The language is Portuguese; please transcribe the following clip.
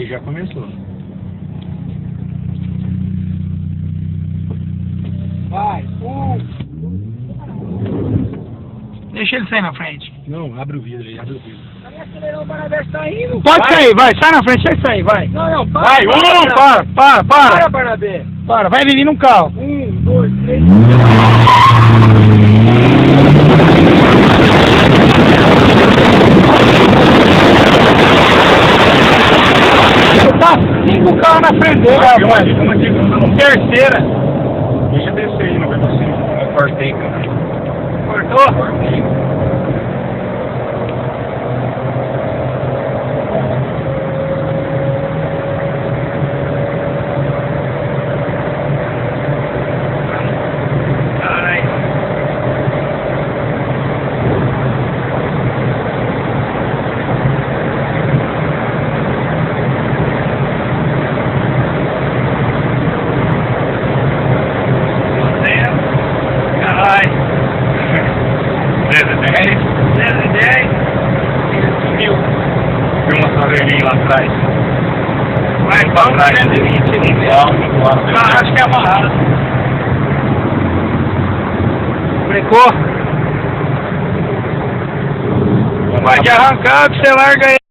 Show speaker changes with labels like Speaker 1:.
Speaker 1: Aí já começou.
Speaker 2: Vai,
Speaker 3: Deixa ele sair na frente.
Speaker 1: Não, abre o vidro aí, abre o vidro.
Speaker 2: Aí acelerou o Barnabé, tá indo.
Speaker 3: Pode sair, vai, sai na frente, deixa ele sair, vai.
Speaker 2: Não, para.
Speaker 3: Vai, para.
Speaker 2: Para, Barnabé.
Speaker 3: Para, vai vir num carro.
Speaker 2: 1, 2, 3.
Speaker 3: Tá 5 carros na frente dele, rapaz.
Speaker 1: Uma segunda, não.
Speaker 3: Terceira.
Speaker 1: Deixa eu descer aí no pedacinho. Eu cortei, cara.
Speaker 3: Cortou?
Speaker 1: Cortei.
Speaker 3: Ai. Caralho.
Speaker 1: 10.
Speaker 3: Ele sumiu.
Speaker 1: Viu uma savelinha lá atrás?
Speaker 3: Vai,
Speaker 1: Pra trás.
Speaker 3: 120 ali.
Speaker 1: Ah,
Speaker 3: Acho que é amarrado. Brecou? Pode arrancar que você larga ele.